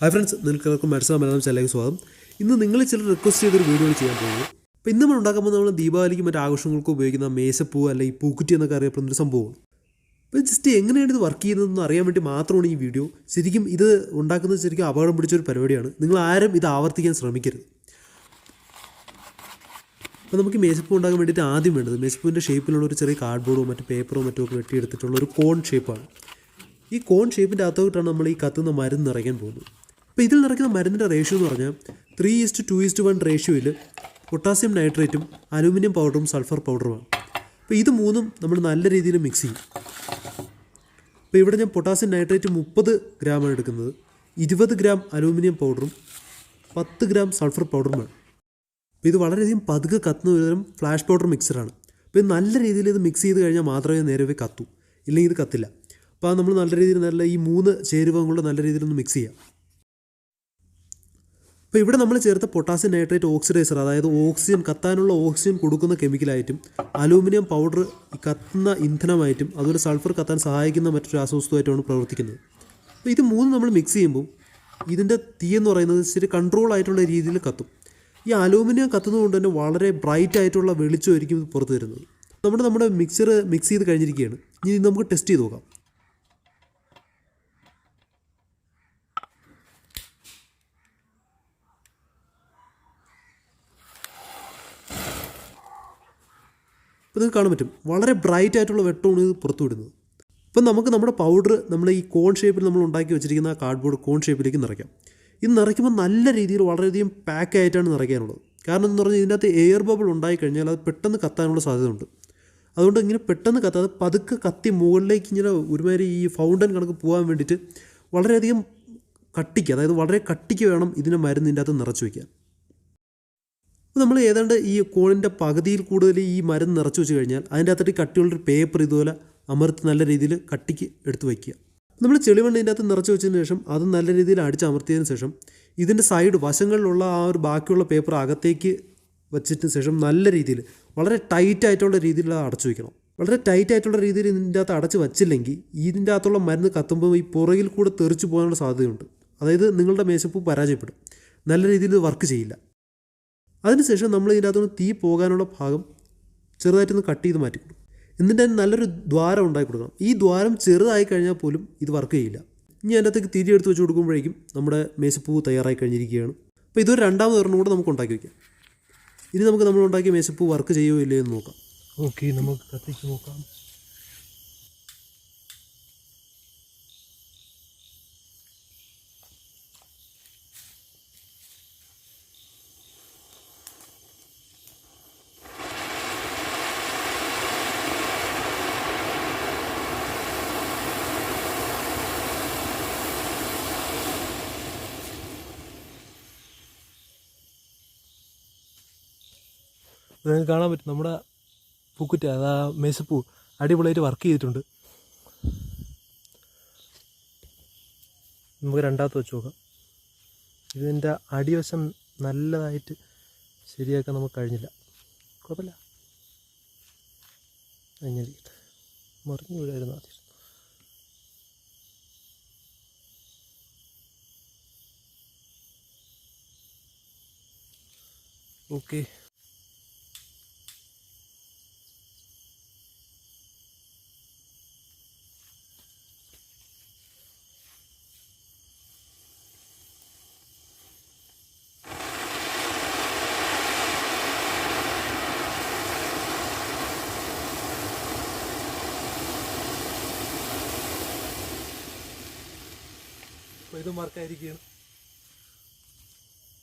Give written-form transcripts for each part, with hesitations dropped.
Hi friends, നിങ്ങൾക്ക് MATRIXLAB ചാനലിലേക്ക് സ്വാഗതം. ഇന്ന് നിങ്ങൾ ചിലർ റിക്വസ്റ്റ് ചെയ്തൊരു വീഡിയോ ചെയ്യാൻ പോകുന്നത്. അപ്പോൾ ഇന്ന് നമ്മൾ ഉണ്ടാക്കുമ്പോൾ നമ്മൾ ദീപാവലിക്ക് മറ്റ് ആഘോഷങ്ങൾക്ക് ഉപയോഗിക്കുന്ന മേശപ്പൂ അല്ലെങ്കിൽ പൂക്കുറ്റി എന്നൊക്കെ അറിയപ്പെടുന്നൊരു സംഭവമാണ്. അപ്പോൾ ജസ്റ്റ് എങ്ങനെയാണ് ഇത് വർക്ക് ചെയ്യുന്നതെന്ന് അറിയാൻ വേണ്ടി മാത്രമാണ് ഈ വീഡിയോ. ശരിക്കും ഇത് ഉണ്ടാക്കുന്നത് ശരിക്കും അപകടം പിടിച്ചൊരു പരിപാടിയാണ്. നിങ്ങൾ ആരും ഇത് ആവർത്തിക്കാൻ ശ്രമിക്കരുത്. അപ്പോൾ നമുക്ക് മേശപ്പൂ ഉണ്ടാക്കാൻ വേണ്ടിയിട്ട് ആദ്യം വേണ്ടത് മേശപ്പൂവിൻ്റെ ഷേപ്പിലുള്ള ഒരു ചെറിയ കാർഡ്ബോർഡോ മറ്റ് പേപ്പറോ മറ്റോ ഒക്കെ വെട്ടിയെടുത്തിട്ടുള്ള ഒരു കോൺ ഷേപ്പാണ്. ഈ കോൺ ഷേപ്പിൻ്റെ അകത്തോട്ടാണ് നമ്മൾ ഈ കത്തുന്ന മരുന്ന് നിറയ്ക്കാൻ പോകുന്നത്. അപ്പോൾ ഇതിൽ നിറയ്ക്കുന്ന മരുന്നിൻ്റെ റേഷ്യോ എന്ന് പറഞ്ഞാൽ 3:2:1 റേഷ്യോയിൽ പൊട്ടാസ്യം നൈട്രേറ്റും അലൂമിനിയം പൗഡറും സൾഫർ പൗഡറുമാണ്. അപ്പോൾ ഇത് മൂന്നും നമ്മൾ നല്ല രീതിയിൽ മിക്സ് ചെയ്യും. അപ്പോൾ ഇവിടെ ഞാൻ പൊട്ടാസ്യം നൈട്രേറ്റ് 30 ഗ്രാമാണ് എടുക്കുന്നത്, 20 ഗ്രാം അലൂമിനിയം പൗഡറും 10 ഗ്രാം സൾഫർ പൗഡറുമാണ്. അപ്പോൾ ഇത് വളരെയധികം പതുക്കെ കത്തുന്ന ഒരുതരം ഫ്ലാഷ് പൗഡർ മിക്സറാണ്. അപ്പോൾ ഇത് നല്ല രീതിയിൽ ഇത് മിക്സ് ചെയ്ത് കഴിഞ്ഞാൽ മാത്രമേ നേരെ കത്തൂ, ഇല്ലെങ്കിൽ ഇത് കത്തില്ല. അപ്പോൾ നമ്മൾ നല്ല രീതിയിൽ ഈ 3 ചേരുവകൾ കൊണ്ട് നല്ല രീതിയിലൊന്ന് മിക്സ് ചെയ്യാം. അപ്പോൾ ഇവിടെ നമ്മൾ ചേർത്ത പൊട്ടാസ്യം നൈട്രേറ്റ് ഓക്സിഡൈസർ, അതായത് ഓക്സിജൻ കത്താനുള്ള ഓക്സിജൻ കൊടുക്കുന്ന കെമിക്കലായിട്ടും അലൂമിനിയം പൗഡർ ഈ കത്തുന്ന ഇന്ധനമായിട്ടും അതുപോലെ സൾഫർ കത്താൻ സഹായിക്കുന്ന മറ്റൊരു രാസവസ്തുവായിട്ടുമാണ് പ്രവർത്തിക്കുന്നത്. അപ്പോൾ ഇത് മൂന്നും നമ്മൾ മിക്സ് ചെയ്യുമ്പോൾ ഇതിൻ്റെ തീ എന്ന് പറയുന്നത് ശരി കൺട്രോൾ ആയിട്ടുള്ള രീതിയിൽ കത്തും. ഈ അലൂമിനിയം കത്തുന്നതുകൊണ്ട് തന്നെ വളരെ ബ്രൈറ്റ് ആയിട്ടുള്ള വെളിച്ചമായിരിക്കും ഇത് പുറത്ത് വരുന്നത്. നമ്മുടെ മിക്സ് ചെയ്ത് കഴിഞ്ഞിരിക്കുകയാണ്. ഇനി ഇത് നമുക്ക് ടെസ്റ്റ് ചെയ്ത് നോക്കാം. അപ്പോൾ നിങ്ങൾക്ക് കാണാൻ പറ്റും വളരെ ബ്രൈറ്റ് ആയിട്ടുള്ള വെട്ടമാണ് ഇത് പുറത്തു വിടുന്നത്. അപ്പം നമുക്ക് നമ്മുടെ പൗഡർ നമ്മൾ ഈ കോൺ ഷേപ്പിൽ നമ്മൾ ഉണ്ടാക്കി വെച്ചിരിക്കുന്ന കാർഡ്ബോർഡ് കോൺ ഷേപ്പിലേക്ക് നിറയ്ക്കാം. ഇത് നിറയ്ക്കുമ്പോൾ നല്ല രീതിയിൽ വളരെയധികം പാക്കായിട്ടാണ് നിറയ്ക്കാനുള്ളത്. കാരണം എന്ന് പറഞ്ഞാൽ ഇതിൻ്റെ അകത്ത് എയർ ബബിൾ ഉണ്ടായിക്കഴിഞ്ഞാൽ അത് പെട്ടെന്ന് കത്താനുള്ള സാധ്യതയുണ്ട്. അതുകൊണ്ട് ഇങ്ങനെ പെട്ടെന്ന് കത്താതെ പതുക്കെ കത്തി മുകളിലേക്ക് ഇങ്ങനെ ഒരുമാതിരി ഈ ഫൗണ്ടൻ കണക്ക് പോകാൻ വേണ്ടിയിട്ട് വളരെയധികം കട്ടിക്ക്, അതായത് വളരെ കട്ടിക്ക് വേണം ഇതിനെ മരുന്നിൻ്റെ അകത്ത് നിറച്ച് വയ്ക്കാൻ. അപ്പോൾ നമ്മൾ ഏതാണ്ട് ഈ കോണിൻ്റെ പകുതിയിൽ കൂടുതൽ ഈ മരുന്ന് നിറച്ച് വെച്ച് കഴിഞ്ഞാൽ അതിൻ്റെ അകത്തോട്ട് കട്ടിയുള്ളൊരു പേപ്പർ ഇതുപോലെ അമർത്തി നല്ല രീതിയിൽ കട്ടിക്ക് എടുത്ത് വയ്ക്കുക. നമ്മൾ ചെളിമണ്ണ് ഇതിൻ്റെ അകത്ത് നിറച്ച് വെച്ചതിന് ശേഷം അത് നല്ല രീതിയിൽ അടിച്ചമർത്തിയതിന് ശേഷം ഇതിൻ്റെ സൈഡ് വശങ്ങളിലുള്ള ആ ഒരു ബാക്കിയുള്ള പേപ്പർ അകത്തേക്ക് വെച്ചതിന് ശേഷം നല്ല രീതിയിൽ വളരെ ടൈറ്റായിട്ടുള്ള രീതിയിൽ അത് അടച്ചു വയ്ക്കണം. വളരെ ടൈറ്റായിട്ടുള്ള രീതിയിൽ ഇതിൻ്റെ അകത്ത് അടച്ച് വച്ചില്ലെങ്കിൽ ഇതിൻ്റെ അകത്തുള്ള മരുന്ന് കത്തുമ്പോൾ ഈ പുറകിൽ കൂടെ തെറിച്ച് പോകാനുള്ള സാധ്യതയുണ്ട്. അതായത് നിങ്ങളുടെ മേശപ്പൂ പരാജയപ്പെടും, നല്ല രീതിയിൽ വർക്ക് ചെയ്യില്ല. അതിനുശേഷം നമ്മൾ ഇതിൻ്റെ അകത്തുനിന്ന് തീ പോകാനുള്ള ഭാഗം ചെറുതായിട്ടൊന്ന് കട്ട് ചെയ്ത് മാറ്റി കൊടുക്കും. എന്നിട്ട് അതിന് നല്ലൊരു ദ്വാരം ഉണ്ടാക്കി കൊടുക്കണം. ഈ ദ്വാരം ചെറുതായി കഴിഞ്ഞാൽ പോലും ഇത് വർക്ക് ചെയ്യില്ല. ഇനി അതിൻ്റെ അകത്തേക്ക് തിരി എടുത്ത് വെച്ച് കൊടുക്കുമ്പോഴേക്കും നമ്മുടെ മേശപ്പൂ തയ്യാറായി കഴിഞ്ഞിരിക്കുകയാണ്. അപ്പോൾ ഇതൊരു രണ്ടാമത് ഒരെണ്ണം കൂടെ നമുക്ക് ഉണ്ടാക്കി വയ്ക്കാം. ഇനി നമുക്ക് നമ്മൾ ഉണ്ടാക്കിയ മേശപ്പൂ വർക്ക് ചെയ്യുമോ ഇല്ലയോ എന്ന് നോക്കാം. ഓക്കെ, നമുക്ക് കത്തിച്ച് നോക്കാം. നിങ്ങൾക്ക് കാണാൻ പറ്റും നമ്മുടെ പൂക്കുറ്റി, അതാ മേശപ്പൂ അടിപൊളിയായിട്ട് വർക്ക് ചെയ്തിട്ടുണ്ട്. നമുക്ക് രണ്ടാമത്തെ വെച്ച് നോക്കാം. ഇതിൻ്റെ അടിവശം നല്ലതായിട്ട് ശരിയാക്കാൻ നമുക്ക് കഴിഞ്ഞില്ല. കുഴപ്പമില്ല, അങ്ങനെ മറിഞ്ഞു വീഴായിരുന്നു ആദ്യം. ഓക്കെ, ഇത് മാർക്കായിരിക്കുകയാണ്.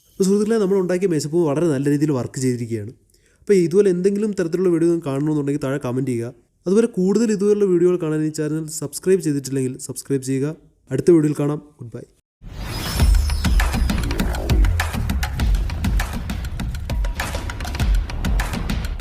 അപ്പോൾ സുഹൃത്തുക്കളെ, നമ്മൾ ഉണ്ടാക്കിയ മേശപ്പൂ വളരെ നല്ല രീതിയിൽ വർക്ക് ചെയ്തിരിക്കുകയാണ്. അപ്പോൾ ഇതുപോലെ എന്തെങ്കിലും തരത്തിലുള്ള വീഡിയോ കാണണമെന്നുണ്ടെങ്കിൽ താഴെ കമൻറ്റ് ചെയ്യുക. അതുപോലെ കൂടുതൽ ഇതുപോലുള്ള വീഡിയോകൾ കാണാൻ ഈ ചാനൽ സബ്സ്ക്രൈബ് ചെയ്തിട്ടില്ലെങ്കിൽ സബ്സ്ക്രൈബ് ചെയ്യുക. അടുത്ത വീഡിയോയിൽ കാണാം. Good bye.